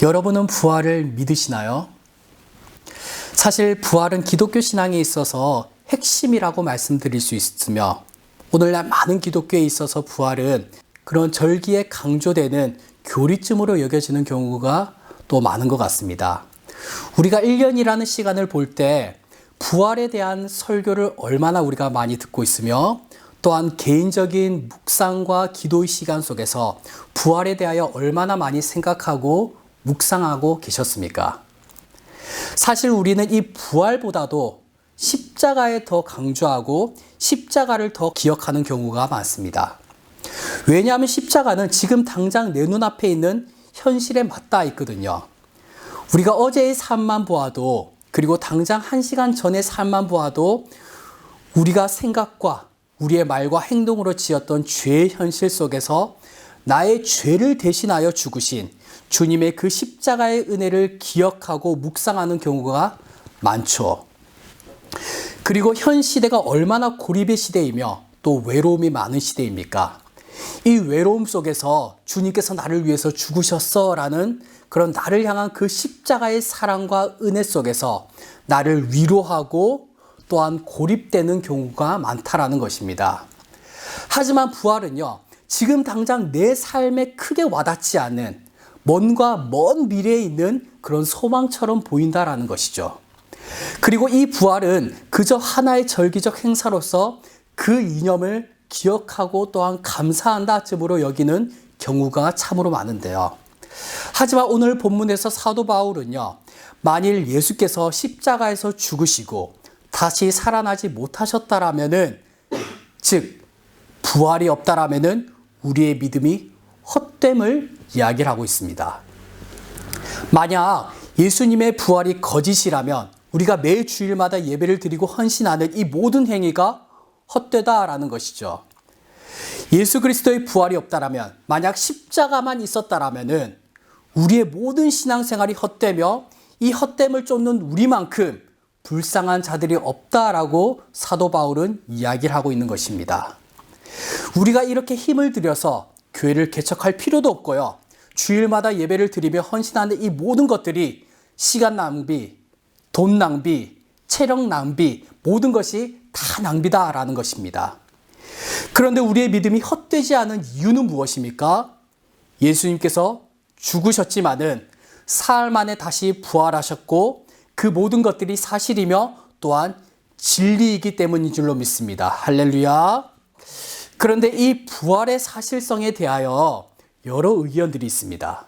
여러분은 부활을 믿으시나요? 사실 부활은 기독교 신앙에 있어서 핵심이라고 말씀드릴 수 있으며 오늘날 많은 기독교에 있어서 부활은 그런 절기에 강조되는 교리쯤으로 여겨지는 경우가 또 많은 것 같습니다. 우리가 1년이라는 시간을 볼 때 부활에 대한 설교를 얼마나 우리가 많이 듣고 있으며 또한 개인적인 묵상과 기도의 시간 속에서 부활에 대하여 얼마나 많이 생각하고 묵상하고 계셨습니까? 사실 우리는 이 부활보다도 십자가에 더 강조하고 십자가를 더 기억하는 경우가 많습니다. 왜냐하면 십자가는 지금 당장 내 눈앞에 있는 현실에 맞닿아 있거든요. 우리가 어제의 삶만 보아도 그리고 당장 1시간 전의 삶만 보아도 우리가 생각과 우리의 말과 행동으로 지었던 죄의 현실 속에서 나의 죄를 대신하여 죽으신 주님의 그 십자가의 은혜를 기억하고 묵상하는 경우가 많죠. 그리고 현 시대가 얼마나 고립의 시대이며 또 외로움이 많은 시대입니까? 이 외로움 속에서 주님께서 나를 위해서 죽으셨어 라는 그런 나를 향한 그 십자가의 사랑과 은혜 속에서 나를 위로하고 또한 고립되는 경우가 많다라는 것입니다. 하지만 부활은요, 지금 당장 내 삶에 크게 와닿지 않는 먼 미래에 있는 그런 소망처럼 보인다라는 것이죠. 그리고 이 부활은 그저 하나의 절기적 행사로서 그 이념을 기억하고 또한 감사한다쯤으로 여기는 경우가 참으로 많은데요. 하지만 오늘 본문에서 사도 바울은요, 만일 예수께서 십자가에서 죽으시고 다시 살아나지 못하셨다라면은, 즉 부활이 없다라면은 우리의 믿음이 헛됨을 이야기를 하고 있습니다. 만약 예수님의 부활이 거짓이라면 우리가 매 주일마다 예배를 드리고 헌신하는 이 모든 행위가 헛되다라는 것이죠. 예수 그리스도의 부활이 없다라면, 만약 십자가만 있었다라면은 우리의 모든 신앙생활이 헛되며 이 헛됨을 쫓는 우리만큼 불쌍한 자들이 없다라고 사도 바울은 이야기를 하고 있는 것입니다. 우리가 이렇게 힘을 들여서 교회를 개척할 필요도 없고요. 주일마다 예배를 드리며 헌신하는 이 모든 것들이 시간 낭비, 돈 낭비, 체력 낭비, 모든 것이 다 낭비다라는 것입니다. 그런데 우리의 믿음이 헛되지 않은 이유는 무엇입니까? 예수님께서 죽으셨지만은 사흘 만에 다시 부활하셨고 그 모든 것들이 사실이며 또한 진리이기 때문인 줄로 믿습니다. 할렐루야. 그런데 이 부활의 사실성에 대하여 여러 의견들이 있습니다.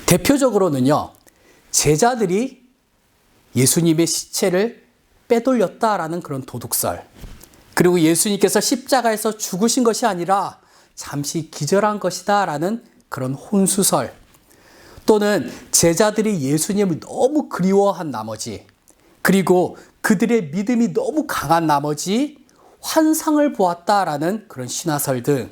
대표적으로는요, 제자들이 예수님의 시체를 빼돌렸다라는 그런 도둑설, 그리고 예수님께서 십자가에서 죽으신 것이 아니라 잠시 기절한 것이다라는 그런 혼수설, 또는 제자들이 예수님을 너무 그리워한 나머지, 그리고 그들의 믿음이 너무 강한 나머지 환상을 보았다라는 그런 신화설 등,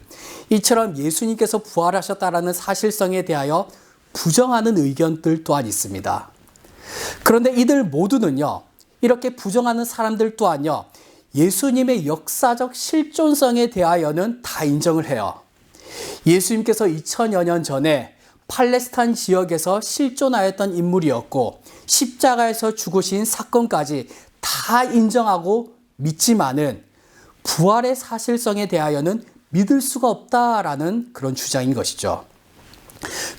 이처럼 예수님께서 부활하셨다라는 사실성에 대하여 부정하는 의견들 또한 있습니다. 그런데 이들 모두는요, 이렇게 부정하는 사람들 또한요, 예수님의 역사적 실존성에 대하여는 다 인정을 해요. 예수님께서 2000여 년 전에 팔레스타인 지역에서 실존하였던 인물이었고 십자가에서 죽으신 사건까지 다 인정하고 믿지만은 부활의 사실성에 대하여는 믿을 수가 없다라는 그런 주장인 것이죠.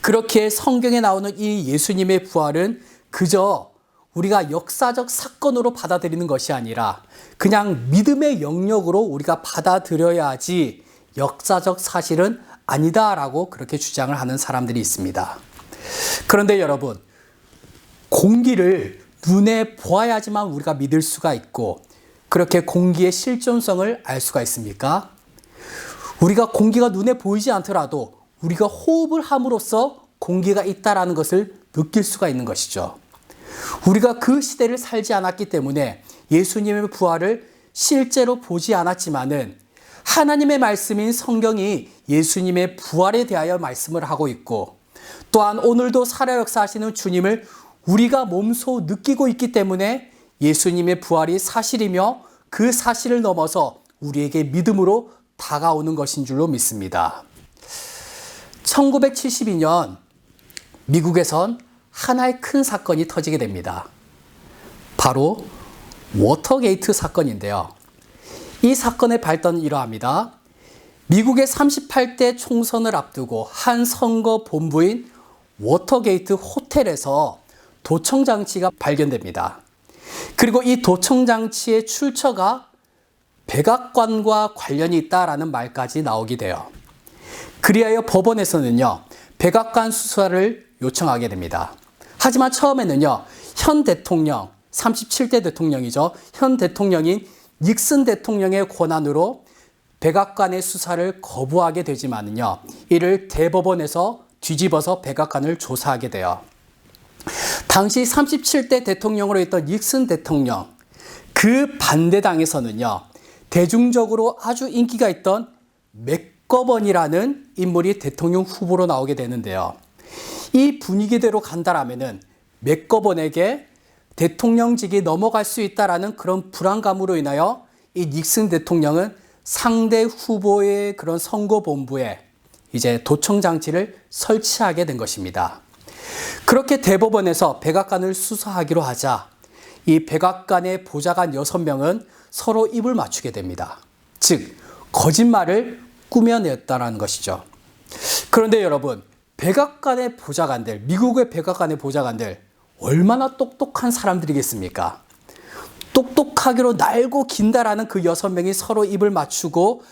그렇게 성경에 나오는 이 예수님의 부활은 그저 우리가 역사적 사건으로 받아들이는 것이 아니라 그냥 믿음의 영역으로 우리가 받아들여야 하지 역사적 사실은 아니다라고 그렇게 주장을 하는 사람들이 있습니다. 그런데 여러분, 공기를 눈에 보아야지만 우리가 믿을 수가 있고 그렇게 공기의 실존성을 알 수가 있습니까? 우리가 공기가 눈에 보이지 않더라도 우리가 호흡을 함으로써 공기가 있다라는 것을 느낄 수가 있는 것이죠. 우리가 그 시대를 살지 않았기 때문에 예수님의 부활을 실제로 보지 않았지만은 하나님의 말씀인 성경이 예수님의 부활에 대하여 말씀을 하고 있고 또한 오늘도 살아 역사하시는 주님을 우리가 몸소 느끼고 있기 때문에 예수님의 부활이 사실이며 그 사실을 넘어서 우리에게 믿음으로 다가오는 것인 줄로 믿습니다. 1972년 미국에선 하나의 큰 사건이 터지게 됩니다. 바로 워터게이트 사건인데요. 이 사건의 발단은 이러합니다. 미국의 38대 총선을 앞두고 한 선거 본부인 워터게이트 호텔에서 도청장치가 발견됩니다. 그리고 이 도청장치의 출처가 백악관과 관련이 있다라는 말까지 나오게 돼요. 그리하여 법원에서는요, 백악관 수사를 요청하게 됩니다. 하지만 처음에는요, 현 대통령, 37대 대통령이죠. 현 대통령인 닉슨 대통령의 권한으로 백악관의 수사를 거부하게 되지만은요, 이를 대법원에서 뒤집어서 백악관을 조사하게 돼요. 당시 37대 대통령으로 있던 닉슨 대통령, 그 반대당에서는요, 대중적으로 아주 인기가 있던 맥거번이라는 인물이 대통령 후보로 나오게 되는데요. 이 분위기대로 간다라면은 맥거번에게 대통령직이 넘어갈 수 있다라는 그런 불안감으로 인하여 이 닉슨 대통령은 상대 후보의 그런 선거본부에 이제 도청장치를 설치하게 된 것입니다. 그렇게 대법원에서 백악관을 수사하기로 하자 이 백악관의 보좌관 6명은 서로 입을 맞추게 됩니다. 즉, 거짓말을 꾸며냈다는 것이죠. 그런데 여러분, 백악관의 보좌관들, 미국의 백악관의 보좌관들, 얼마나 똑똑한 사람들이겠습니까? 똑똑하기로 날고 긴다라는 그 6명이 서로 입을 맞추고,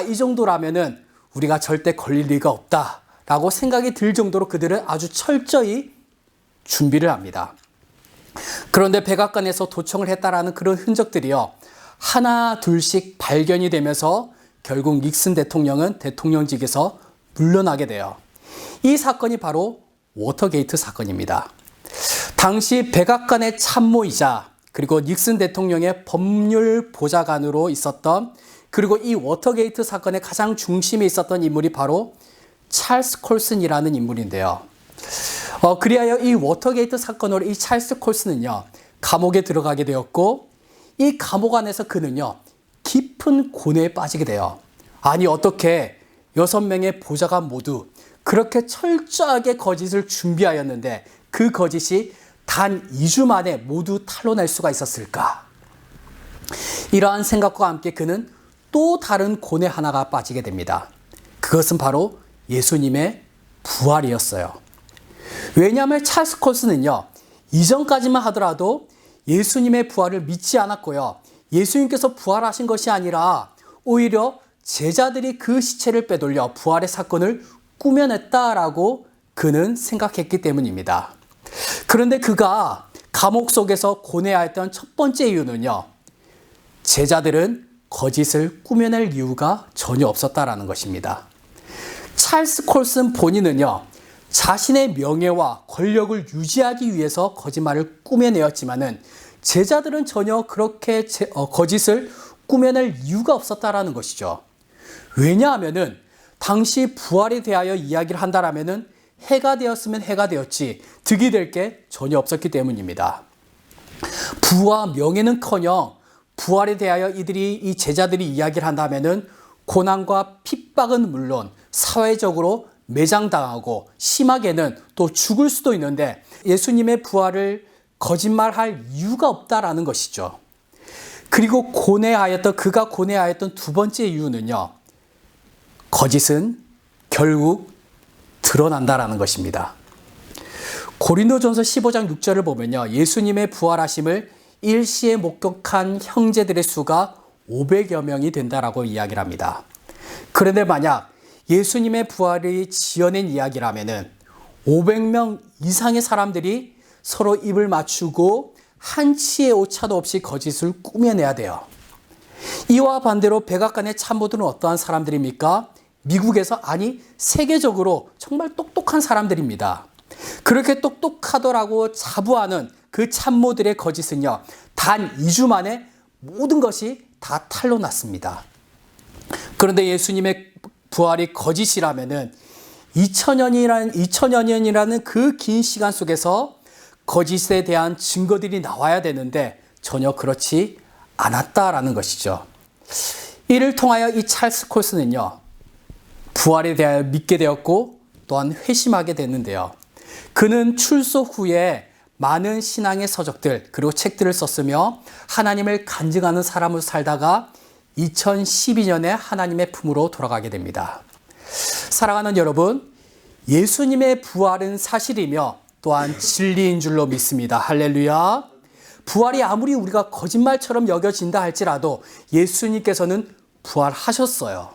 이 정도라면은 우리가 절대 걸릴 리가 없다라고 생각이 들 정도로 그들은 아주 철저히 준비를 합니다. 그런데 백악관에서 도청을 했다라는 그런 흔적들이요, 하나 둘씩 발견이 되면서 결국 닉슨 대통령은 대통령직에서 물러나게 돼요. 이 사건이 바로 워터게이트 사건입니다. 당시 백악관의 참모이자 그리고 닉슨 대통령의 법률 보좌관으로 있었던, 그리고 이 워터게이트 사건의 가장 중심에 있었던 인물이 바로 찰스 콜슨이라는 인물인데요. 그리하여 이 워터게이트 사건으로 이 찰스 콜슨은요, 감옥에 들어가게 되었고, 이 감옥 안에서 그는요, 깊은 고뇌에 빠지게 돼요. 아니, 어떻게 6명의 보좌관 모두 그렇게 철저하게 거짓을 준비하였는데 그 거짓이 단 2주 만에 모두 탄로날 수가 있었을까? 이러한 생각과 함께 그는 또 다른 고뇌 하나가 빠지게 됩니다. 그것은 바로 예수님의 부활이었어요. 왜냐하면 찰스 콜슨은요, 이전까지만 하더라도 예수님의 부활을 믿지 않았고요, 예수님께서 부활하신 것이 아니라 오히려 제자들이 그 시체를 빼돌려 부활의 사건을 꾸며냈다라고 그는 생각했기 때문입니다. 그런데 그가 감옥 속에서 고뇌하였던 첫 번째 이유는요, 제자들은 거짓을 꾸며낼 이유가 전혀 없었다라는 것입니다. 찰스 콜슨 본인은요, 자신의 명예와 권력을 유지하기 위해서 거짓말을 꾸며내었지만은 제자들은 전혀 그렇게 거짓을 꾸며낼 이유가 없었다라는 것이죠. 왜냐하면은 당시 부활에 대하여 이야기를 한다라면은 해가 되었으면 해가 되었지 득이 될 게 전혀 없었기 때문입니다. 부와 명예는커녕 부활에 대하여 이 제자들이 이야기를 한다면은 고난과 핍박은 물론 사회적으로 매장당하고 심하게는 또 죽을 수도 있는데 예수님의 부활을 거짓말할 이유가 없다라는 것이죠. 그리고 그가 고뇌하였던 두 번째 이유는요, 거짓은 결국 드러난다라는 것입니다. 고린도전서 15장 6절을 보면요, 예수님의 부활하심을 일시에 목격한 형제들의 수가 500여 명이 된다라고 이야기를 합니다. 그런데 만약 예수님의 부활이 지어낸 이야기라면은 500명 이상의 사람들이 서로 입을 맞추고 한치의 오차도 없이 거짓을 꾸며내야 돼요. 이와 반대로 백악관의 참모들은 어떠한 사람들입니까? 미국에서, 아니 세계적으로 정말 똑똑한 사람들입니다. 그렇게 똑똑하더라고 자부하는 그 참모들의 거짓은요, 단 2주 만에 모든 것이 다 탄로났습니다. 그런데 예수님의 부활이 거짓이라면은 2000년이라는 그 긴 시간 속에서 거짓에 대한 증거들이 나와야 되는데 전혀 그렇지 않았다라는 것이죠. 이를 통하여 이 찰스 콜슨은요, 부활에 대하여 믿게 되었고 또한 회심하게 됐는데요. 그는 출소 후에 많은 신앙의 서적들 그리고 책들을 썼으며 하나님을 간증하는 사람으로 살다가 2012년에 하나님의 품으로 돌아가게 됩니다. 사랑하는 여러분, 예수님의 부활은 사실이며 또한 진리인 줄로 믿습니다. 할렐루야. 부활이 아무리 우리가 거짓말처럼 여겨진다 할지라도 예수님께서는 부활하셨어요.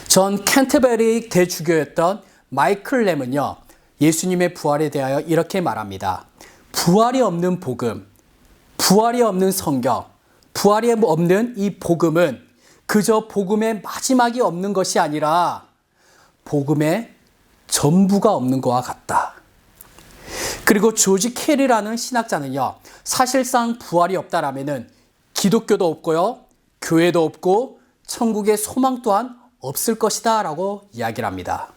전 캔터베리 대주교였던 마이클 램은요, 예수님의 부활에 대하여 이렇게 말합니다. 부활이 없는 복음, 부활이 없는 성경, 부활이 없는 이 복음은 그저 복음의 마지막이 없는 것이 아니라 복음의 전부가 없는 것과 같다. 그리고 조지 캐리라는 신학자는요, 사실상 부활이 없다라면은 기독교도 없고요, 교회도 없고 천국의 소망 또한 없을 것이다 라고 이야기를 합니다.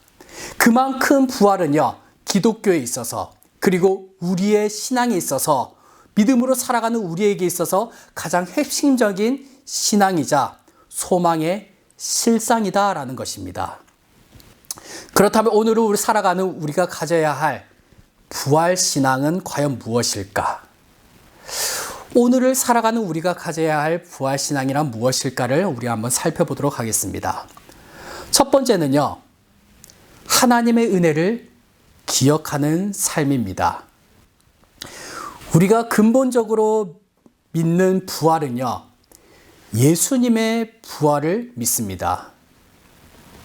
그만큼 부활은요, 기독교에 있어서 그리고 우리의 신앙에 있어서 믿음으로 살아가는 우리에게 있어서 가장 핵심적인 신앙이자 소망의 실상이다라는 것입니다. 그렇다면 오늘 우리 살아가는 우리가 가져야 할 부활 신앙은 과연 무엇일까? 오늘을 살아가는 우리가 가져야 할 부활 신앙이란 무엇일까를 우리 한번 살펴보도록 하겠습니다. 첫 번째는요, 하나님의 은혜를 기억하는 삶입니다. 우리가 근본적으로 믿는 부활은요, 예수님의 부활을 믿습니다.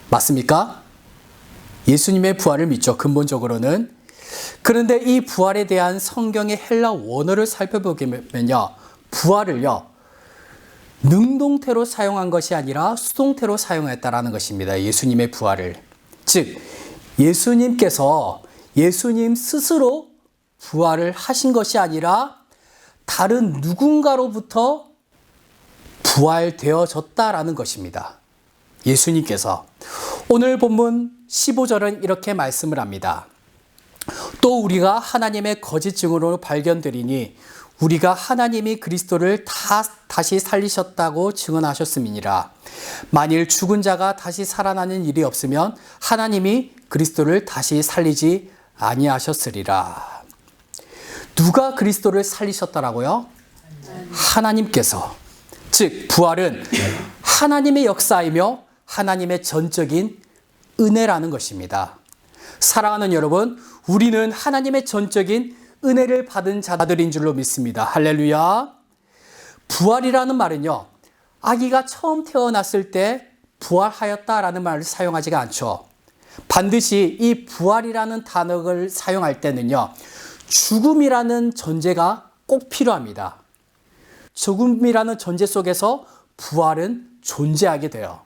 맞습니까? 예수님의 부활을 믿죠, 근본적으로는. 그런데 이 부활에 대한 성경의 헬라 원어를 살펴보면요, 부활을요, 능동태로 사용한 것이 아니라 수동태로 사용했다라는 것입니다. 예수님의 부활을. 즉, 예수님께서 예수님 스스로 부활을 하신 것이 아니라 다른 누군가로부터 부활되어졌다라는 것입니다. 예수님께서. 오늘 본문 15절은 이렇게 말씀을 합니다. 또 우리가 하나님의 거짓 증언으로 발견되리니 우리가 하나님이 그리스도를 다시 살리셨다고 증언하셨음이니라. 만일 죽은 자가 다시 살아나는 일이 없으면 하나님이 그리스도를 다시 살리지 아니하셨으리라. 누가 그리스도를 살리셨다라고요? 하나님께서. 즉 부활은 하나님의 역사이며 하나님의 전적인 은혜라는 것입니다. 사랑하는 여러분, 우리는 하나님의 전적인 은혜를 받은 자들인 줄로 믿습니다. 할렐루야. 부활이라는 말은요, 아기가 처음 태어났을 때 부활하였다라는 말을 사용하지가 않죠. 반드시 이 부활이라는 단어를 사용할 때는요, 죽음이라는 전제가 꼭 필요합니다. 죽음이라는 전제 속에서 부활은 존재하게 돼요.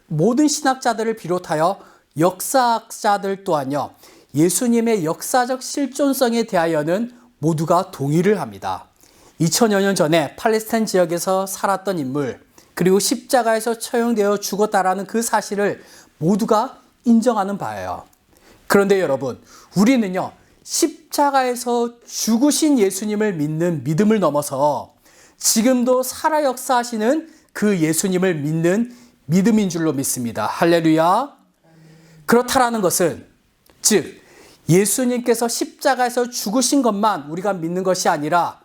모든 신학자들을 비롯하여 역사학자들 또한요, 예수님의 역사적 실존성에 대하여는 모두가 동의를 합니다. 2000여 년 전에 팔레스타인 지역에서 살았던 인물, 그리고 십자가에서 처형되어 죽었다라는 그 사실을 모두가 인정하는 바예요. 그런데 여러분, 우리는요, 십자가에서 죽으신 예수님을 믿는 믿음을 넘어서 지금도 살아 역사하시는 그 예수님을 믿는 믿음인 줄로 믿습니다. 할렐루야. 그렇다라는 것은, 즉 예수님께서 십자가에서 죽으신 것만 우리가 믿는 것이 아니라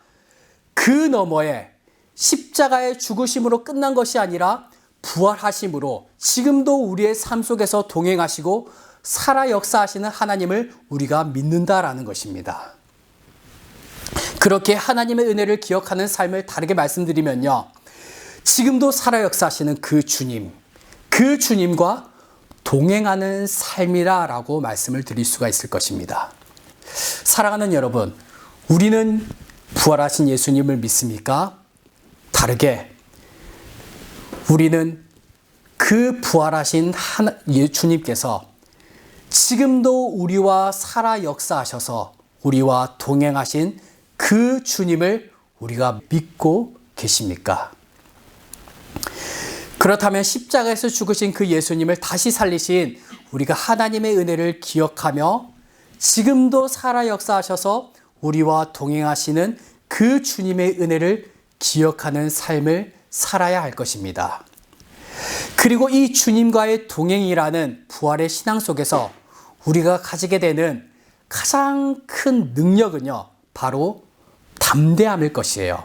그 너머에 십자가의 죽으심으로 끝난 것이 아니라 부활하심으로 지금도 우리의 삶 속에서 동행하시고 살아 역사하시는 하나님을 우리가 믿는다라는 것입니다. 그렇게 하나님의 은혜를 기억하는 삶을 다르게 말씀드리면요, 지금도 살아 역사하시는 그 주님, 그 주님과 동행하는 삶이라고 말씀을 드릴 수가 있을 것입니다. 사랑하는 여러분, 우리는 부활하신 예수님을 믿습니까? 다르게 우리는 그 부활하신 주님께서 지금도 우리와 살아 역사하셔서 우리와 동행하신 그 주님을 우리가 믿고 계십니까? 그렇다면 십자가에서 죽으신 그 예수님을 다시 살리신 우리가 하나님의 은혜를 기억하며 지금도 살아 역사하셔서 우리와 동행하시는 그 주님의 은혜를 기억하는 삶을 살아야 할 것입니다. 그리고 이 주님과의 동행이라는 부활의 신앙 속에서 우리가 가지게 되는 가장 큰 능력은요, 바로 담대함일 것이에요.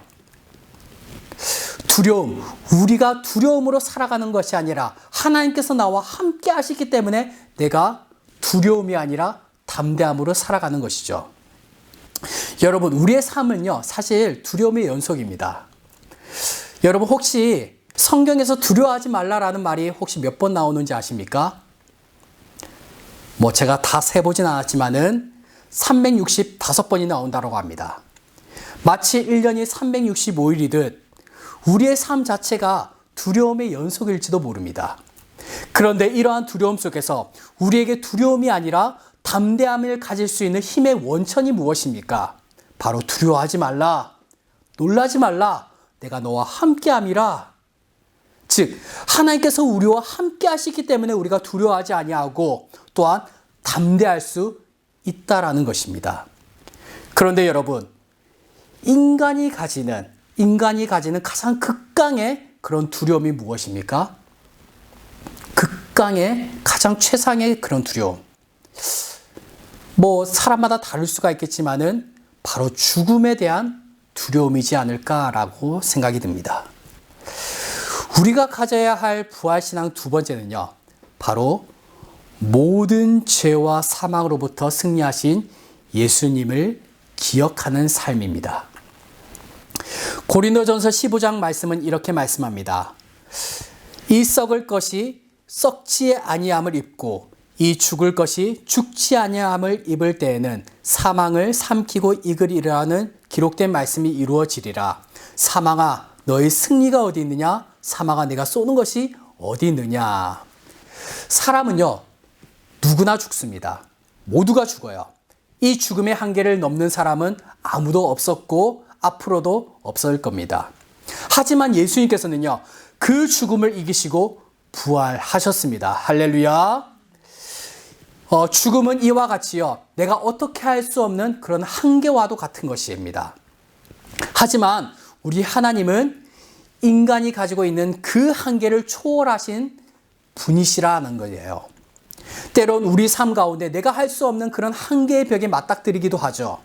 두려움, 우리가 두려움으로 살아가는 것이 아니라 하나님께서 나와 함께 하시기 때문에 내가 두려움이 아니라 담대함으로 살아가는 것이죠. 여러분, 우리의 삶은요, 사실 두려움의 연속입니다. 여러분, 혹시 성경에서 두려워하지 말라라는 말이 혹시 몇 번 나오는지 아십니까? 제가 다 세보진 않았지만은 365번이 나온다고 합니다. 마치 1년이 365일이듯 우리의 삶 자체가 두려움의 연속일지도 모릅니다. 그런데 이러한 두려움 속에서 우리에게 두려움이 아니라 담대함을 가질 수 있는 힘의 원천이 무엇입니까? 바로 두려워하지 말라, 놀라지 말라, 내가 너와 함께함이라. 즉, 하나님께서 우리와 함께 하시기 때문에 우리가 두려워하지 아니하고 또한 담대할 수 있다라는 것입니다. 그런데 여러분, 인간이 가지는 가장 극강의 그런 두려움이 무엇입니까? 극강의 가장 최상의 그런 두려움. 사람마다 다를 수가 있겠지만은 바로 죽음에 대한 두려움이지 않을까라고 생각이 듭니다. 우리가 가져야 할 부활신앙 두 번째는요, 바로 모든 죄와 사망으로부터 승리하신 예수님을 기억하는 삶입니다. 고린도전서 15장 말씀은 이렇게 말씀합니다. 이 썩을 것이 썩지 아니함을 입고 이 죽을 것이 죽지 아니함을 입을 때에는 사망을 삼키고 이기리라는 기록된 말씀이 이루어지리라. 사망아, 너의 승리가 어디 있느냐? 사망아, 내가 쏘는 것이 어디 있느냐? 사람은요, 누구나 죽습니다. 모두가 죽어요. 이 죽음의 한계를 넘는 사람은 아무도 없었고 앞으로도 없을 겁니다. 하지만 예수님께서는요, 그 죽음을 이기시고 부활하셨습니다. 할렐루야. 죽음은 이와 같이요, 내가 어떻게 할 수 없는 그런 한계와도 같은 것입니다. 하지만 우리 하나님은 인간이 가지고 있는 그 한계를 초월하신 분이시라는 거예요. 때론 우리 삶 가운데 내가 할 수 없는 그런 한계의 벽에 맞닥뜨리기도 하죠.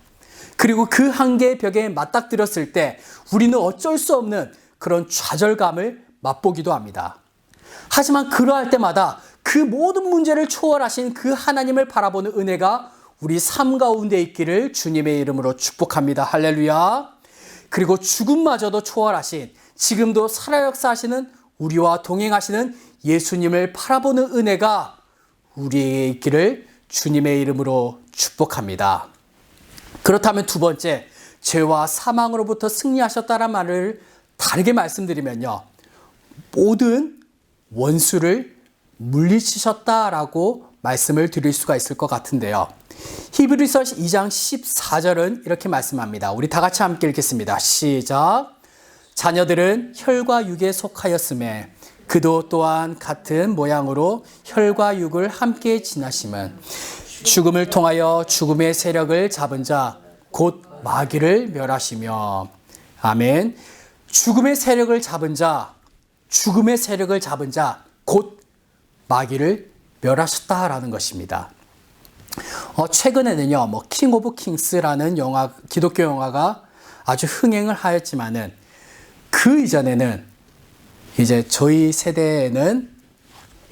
그리고 그 한계의 벽에 맞닥뜨렸을 때 우리는 어쩔 수 없는 그런 좌절감을 맛보기도 합니다. 하지만 그러할 때마다 그 모든 문제를 초월하신 그 하나님을 바라보는 은혜가 우리 삶 가운데 있기를 주님의 이름으로 축복합니다. 할렐루야. 그리고 죽음마저도 초월하신, 지금도 살아 역사하시는 우리와 동행하시는 예수님을 바라보는 은혜가 우리에게 있기를 주님의 이름으로 축복합니다. 그렇다면 두 번째, 죄와 사망으로부터 승리하셨다는 말을 다르게 말씀드리면요, 모든 원수를 물리치셨다라고 말씀을 드릴 수가 있을 것 같은데요. 히브리서 2장 14절은 이렇게 말씀합니다. 우리 다 같이 함께 읽겠습니다. 시작. 자녀들은 혈과 육에 속하였음에 그도 또한 같은 모양으로 혈과 육을 함께 지나심은 죽음을 통하여 죽음의 세력을 잡은 자 곧 마귀를 멸하시며. 아멘. 죽음의 세력을 잡은 자 곧 마귀를 멸하셨다라는 것입니다. 최근에는요, 킹 오브 킹스라는 기독교 영화가 아주 흥행을 하였지만은 그 이전에는 이제 저희 세대에는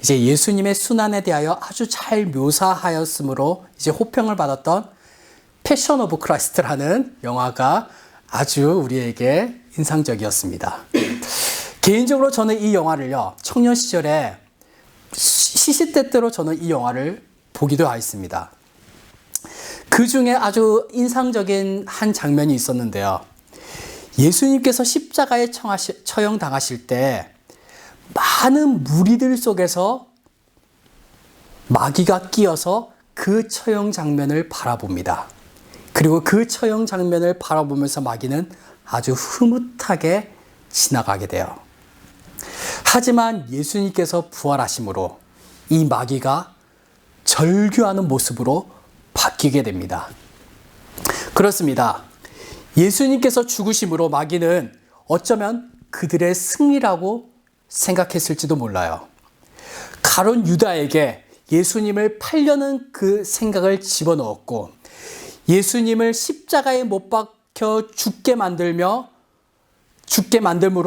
이제 예수님의 순환에 대하여 아주 잘 묘사하였으므로 이제 호평을 받았던 패션 오브 크라이스트라는 영화가 아주 우리에게 인상적이었습니다. 개인적으로 저는 이 영화를요, 청년 시절에 시시때때로 저는 이 영화를 보기도 하였습니다. 그 중에 아주 인상적인 한 장면이 있었는데요. 예수님께서 십자가에 처형당하실 때 많은 무리들 속에서 마귀가 끼어서 그 처형 장면을 바라봅니다. 그리고 그 처형 장면을 바라보면서 마귀는 아주 흐뭇하게 지나가게 돼요. 하지만 예수님께서 부활하심으로 이 마귀가 절규하는 모습으로 바뀌게 됩니다. 그렇습니다. 예수님께서 죽으심으로 마귀는 어쩌면 그들의 승리라고 생각했을지도 몰라요. 가룟 유다에게 예수님을 팔려는 그 생각을 집어넣었고, 예수님을 십자가에 못 박혀 죽게 만들므로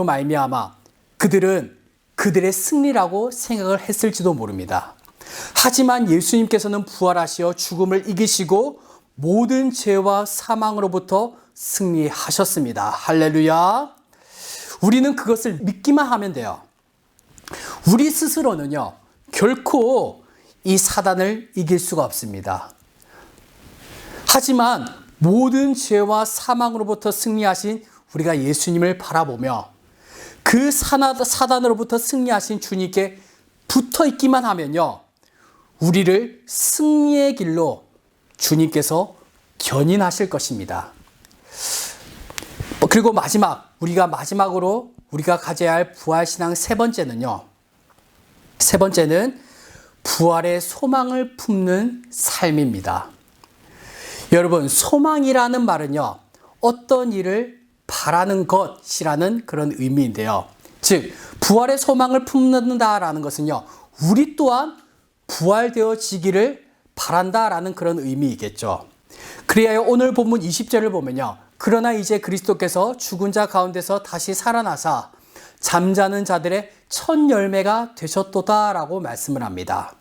말미암아 그들은 그들의 승리라고 생각을 했을지도 모릅니다. 하지만 예수님께서는 부활하시어 죽음을 이기시고 모든 죄와 사망으로부터 승리하셨습니다. 할렐루야. 우리는 그것을 믿기만 하면 돼요. 우리 스스로는요, 결코 이 사단을 이길 수가 없습니다. 하지만 모든 죄와 사망으로부터 승리하신 우리가 예수님을 바라보며 그 사단으로부터 승리하신 주님께 붙어 있기만 하면요, 우리를 승리의 길로 주님께서 견인하실 것입니다. 그리고 마지막으로 우리가 가져야 할 부활신앙 세 번째는 부활의 소망을 품는 삶입니다. 여러분, 소망이라는 말은요, 어떤 일을 바라는 것이라는 그런 의미인데요. 즉, 부활의 소망을 품는다라는 것은요, 우리 또한 부활되어지기를 바란다라는 그런 의미이겠죠. 그래야 오늘 본문 20절을 보면요, 그러나 이제 그리스도께서 죽은 자 가운데서 다시 살아나사 잠자는 자들의 첫 열매가 되셨도다라고 말씀을 합니다.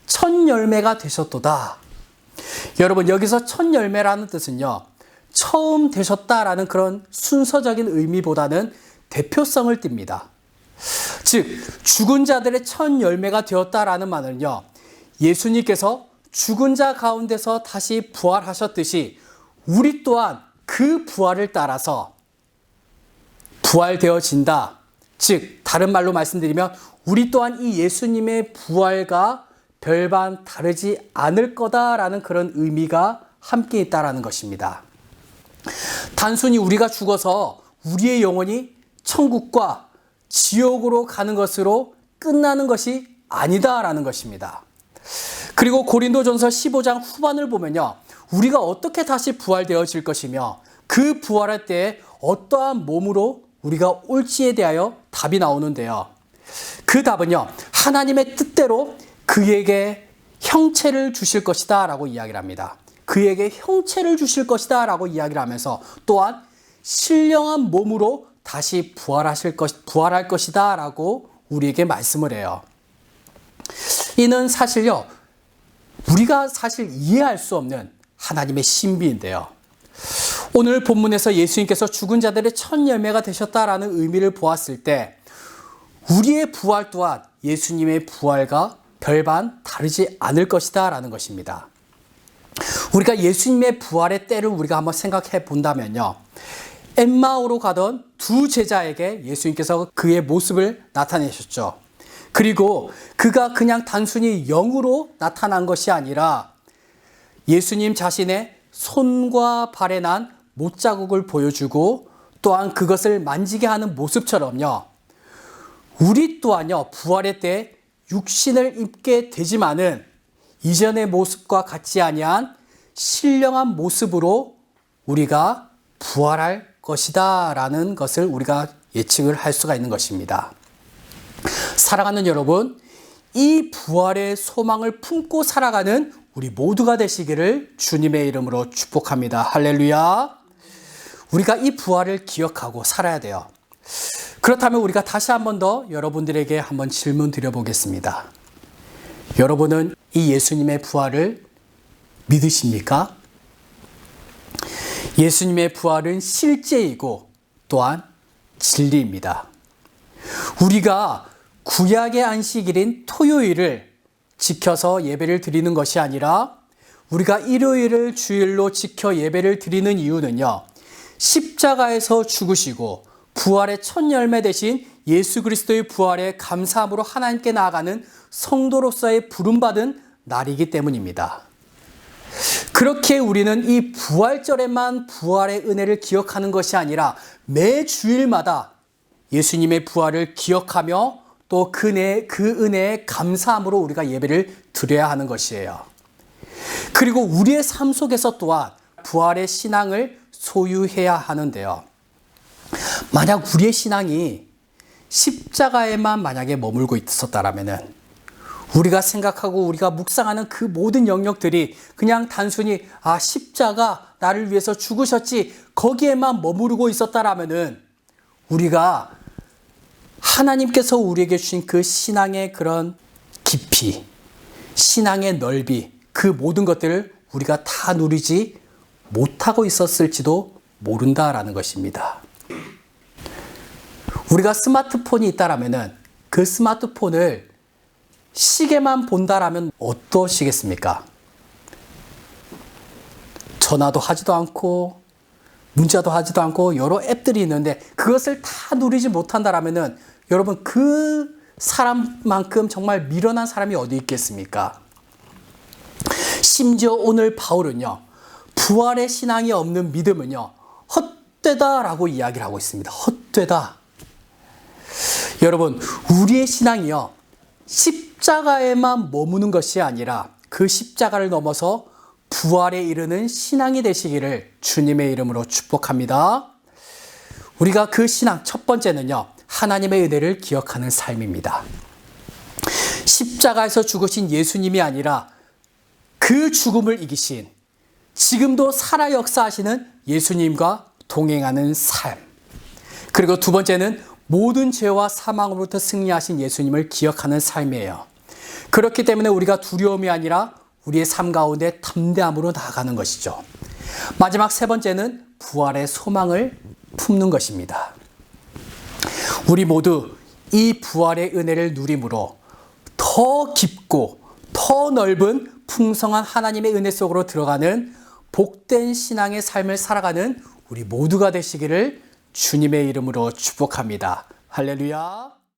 첫 열매가 되셨도다. 여러분, 여기서 첫 열매라는 뜻은요, 처음 되셨다라는 그런 순서적인 의미보다는 대표성을 띱니다. 즉, 죽은 자들의 첫 열매가 되었다라는 말은요, 예수님께서 죽은 자 가운데서 다시 부활하셨듯이 우리 또한 그 부활을 따라서 부활되어진다. 즉, 다른 말로 말씀드리면 우리 또한 이 예수님의 부활과 별반 다르지 않을 거다라는 그런 의미가 함께 있다라는 것입니다. 단순히 우리가 죽어서 우리의 영혼이 천국과 지옥으로 가는 것으로 끝나는 것이 아니다라는 것입니다. 그리고 고린도전서 15장 후반을 보면요, 우리가 어떻게 다시 부활되어질 것이며 그 부활할 때에 어떠한 몸으로 우리가 올지에 대하여 답이 나오는데요. 그 답은요, 하나님의 뜻대로 그에게 형체를 주실 것이다 라고 이야기를 합니다. 그에게 형체를 주실 것이다 라고 이야기를 하면서 또한 신령한 몸으로 다시 부활할 것이다 라고 우리에게 말씀을 해요. 이는 사실요, 우리가 사실 이해할 수 없는 하나님의 신비인데요. 오늘 본문에서 예수님께서 죽은 자들의 첫 열매가 되셨다라는 의미를 보았을 때 우리의 부활 또한 예수님의 부활과 별반 다르지 않을 것이다 라는 것입니다. 우리가 예수님의 부활의 때를 우리가 한번 생각해 본다면요, 엠마오로 가던 두 제자에게 예수님께서 그의 모습을 나타내셨죠. 그리고 그가 그냥 단순히 영으로 나타난 것이 아니라 예수님 자신의 손과 발에 난 못자국을 보여주고 또한 그것을 만지게 하는 모습처럼요, 우리 또한요, 부활의 때 육신을 입게 되지만은 이전의 모습과 같지 아니한 신령한 모습으로 우리가 부활할 것이다 라는 것을 우리가 예측을 할 수가 있는 것입니다. 사랑하는 여러분, 이 부활의 소망을 품고 살아가는 우리 모두가 되시기를 주님의 이름으로 축복합니다. 할렐루야. 우리가 이 부활을 기억하고 살아야 돼요. 그렇다면 우리가 다시 한 번 더 여러분들에게 한번 질문 드려보겠습니다. 여러분은 이 예수님의 부활을 믿으십니까? 예수님의 부활은 실제이고 또한 진리입니다. 우리가 구약의 안식일인 토요일을 지켜서 예배를 드리는 것이 아니라 우리가 일요일을 주일로 지켜 예배를 드리는 이유는요, 십자가에서 죽으시고 부활의 첫 열매 되신 예수 그리스도의 부활에 감사함으로 하나님께 나아가는 성도로서의 부름받은 날이기 때문입니다. 그렇게 우리는 이 부활절에만 부활의 은혜를 기억하는 것이 아니라 매 주일마다 예수님의 부활을 기억하며 또 그 은혜에 감사함으로 우리가 예배를 드려야 하는 것이에요. 그리고 우리의 삶 속에서 또한 부활의 신앙을 소유해야 하는데요. 만약 우리의 신앙이 십자가에만 만약에 머물고 있었다라면은 우리가 생각하고 우리가 묵상하는 그 모든 영역들이 그냥 단순히 십자가 나를 위해서 죽으셨지 거기에만 머무르고 있었다라면은 우리가 하나님께서 우리에게 주신 그 신앙의 그런 깊이, 신앙의 넓이, 그 모든 것들을 우리가 다 누리지 못하고 있었을지도 모른다라는 것입니다. 우리가 스마트폰이 있다라면은 그 스마트폰을 시계만 본다라면 어떠시겠습니까? 전화도 하지도 않고 문자도 하지도 않고 여러 앱들이 있는데 그것을 다 누리지 못한다라면은 여러분 그 사람만큼 정말 미련한 사람이 어디 있겠습니까? 심지어 오늘 바울은요, 부활의 신앙이 없는 믿음은요, 헛되다라고 이야기를 하고 있습니다. 헛되다. 여러분, 우리의 신앙이요, 십자가에만 머무는 것이 아니라 그 십자가를 넘어서 부활에 이르는 신앙이 되시기를 주님의 이름으로 축복합니다. 우리가 그 신앙 첫 번째는요, 하나님의 은혜를 기억하는 삶입니다. 십자가에서 죽으신 예수님이 아니라 그 죽음을 이기신 지금도 살아 역사하시는 예수님과 동행하는 삶. 그리고 두 번째는 모든 죄와 사망으로부터 승리하신 예수님을 기억하는 삶이에요. 그렇기 때문에 우리가 두려움이 아니라 우리의 삶 가운데 담대함으로 나아가는 것이죠. 마지막 세 번째는 부활의 소망을 품는 것입니다. 우리 모두 이 부활의 은혜를 누림으로 더 깊고 더 넓은 풍성한 하나님의 은혜 속으로 들어가는 복된 신앙의 삶을 살아가는 우리 모두가 되시기를 주님의 이름으로 축복합니다. 할렐루야.